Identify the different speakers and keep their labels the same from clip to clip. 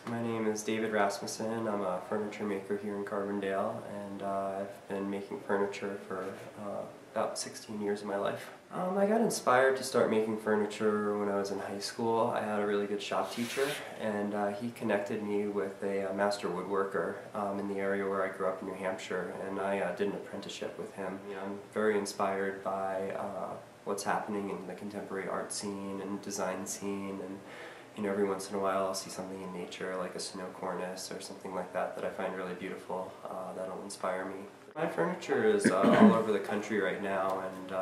Speaker 1: My name is David Rasmussen. I'm a furniture maker here in Carbondale, and I've been making furniture for about 16 years of my life. I got inspired to start making furniture when I was in high school. I had a really good shop teacher, and he connected me with a master woodworker in the area where I grew up in New Hampshire, and I did an apprenticeship with him. I'm very inspired by what's happening in the contemporary art scene and design scene, and every once in a while I'll see something in nature like a snow cornice or something like that that I find really beautiful that'll inspire me. My furniture is all over the country right now, and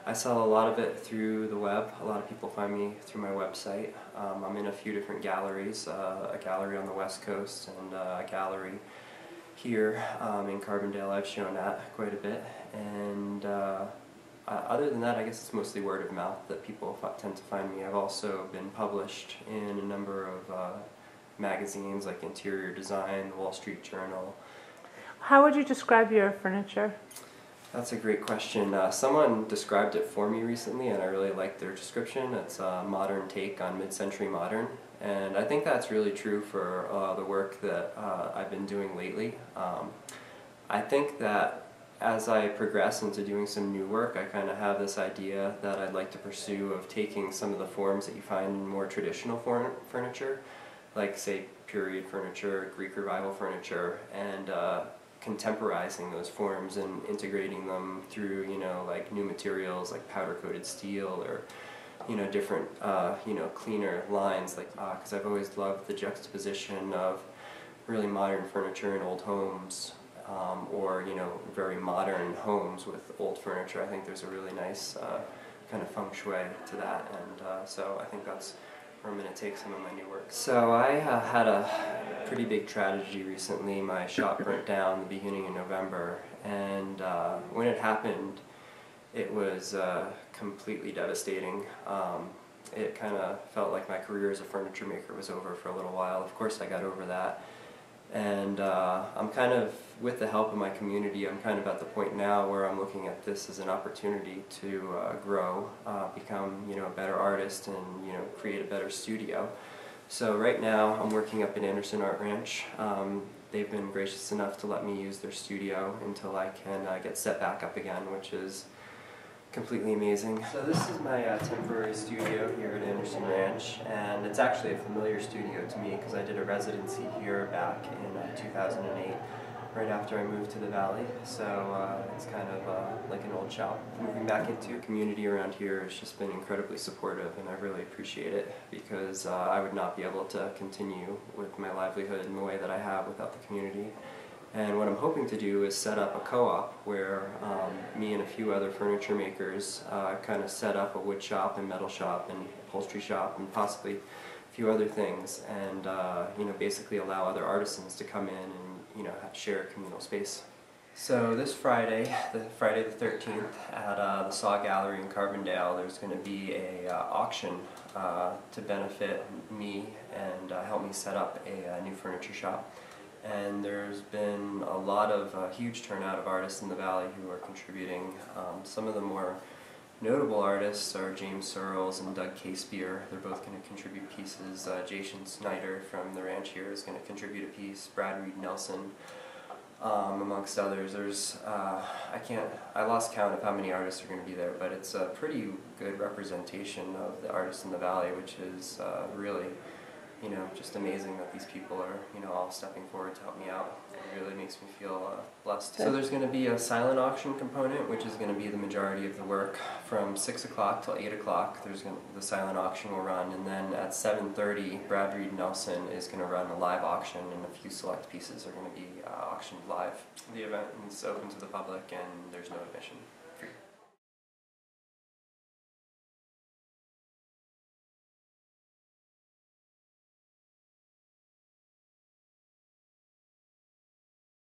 Speaker 1: I sell a lot of it through the web. A lot of people find me through my website. I'm in a few different galleries, a gallery on the West Coast and a gallery here in Carbondale I've shown at quite a bit. And other than that, I guess it's mostly word of mouth that people tend to find me. I've also been published in a number of magazines like Interior Design, Wall Street Journal.
Speaker 2: How would you describe your furniture?
Speaker 1: That's a great question. Someone described it for me recently, and I really liked their description. It's a modern take on mid-century modern, and I think that's really true for the work that I've been doing lately. I think that as I progress into doing some new work, I kind of have this idea that I'd like to pursue of taking some of the forms that you find in more traditional furniture, like say period furniture, Greek Revival furniture, and contemporizing those forms and integrating them through, like new materials like powder-coated steel or, different, cleaner lines, like, because I've always loved the juxtaposition of really modern furniture in old homes, or, very modern homes with old furniture. I think there's a really nice kind of feng shui to that, and so I think that's where I'm going to take some of my new work. So I had a pretty big tragedy recently. My shop burnt down the beginning of November, and when it happened, it was completely devastating. It kind of felt like my career as a furniture maker was over for a little while. Of course I got over that, and I'm kind of, with the help of my community, I'm kind of at the point now where I'm looking at this as an opportunity to grow, become a better artist, and create a better studio. So right now I'm working up at Anderson Art Ranch. They've been gracious enough to let me use their studio until I can get set back up again, which is completely amazing. So this is my temporary studio here at Anderson Ranch, and it's actually a familiar studio to me because I did a residency here back in 2008, right after I moved to the Valley. So it's kind of like an old shop. Moving back into a community around here has just been incredibly supportive, and I really appreciate it, because I would not be able to continue with my livelihood in the way that I have without the community. And what I'm hoping to do is set up a co-op where me and a few other furniture makers kind of set up a wood shop and metal shop and upholstery shop and possibly a few other things, and basically allow other artisans to come in and share a communal space. So this Friday, Friday the 13th, at the Saw Gallery in Carbondale, there's going to be a auction to benefit me and help me set up a new furniture shop. And there's been a lot of huge turnout of artists in the Valley who are contributing. Some of the more notable artists are James Searles and Doug Casebeer. They're both going to contribute pieces. Jason Snyder from the ranch here is going to contribute a piece. Brad Reed Nelson, amongst others. There's I lost count of how many artists are going to be there, but it's a pretty good representation of the artists in the Valley, which is really just amazing that these people are, all stepping forward to help me out. It really makes me feel blessed. So there's going to be a silent auction component, which is going to be the majority of the work. From 6 o'clock till 8 o'clock, the silent auction will run, and then at 7:30, Brad Reed Nelson is going to run a live auction, and a few select pieces are going to be auctioned live. The event is open to the public, and there's no admission.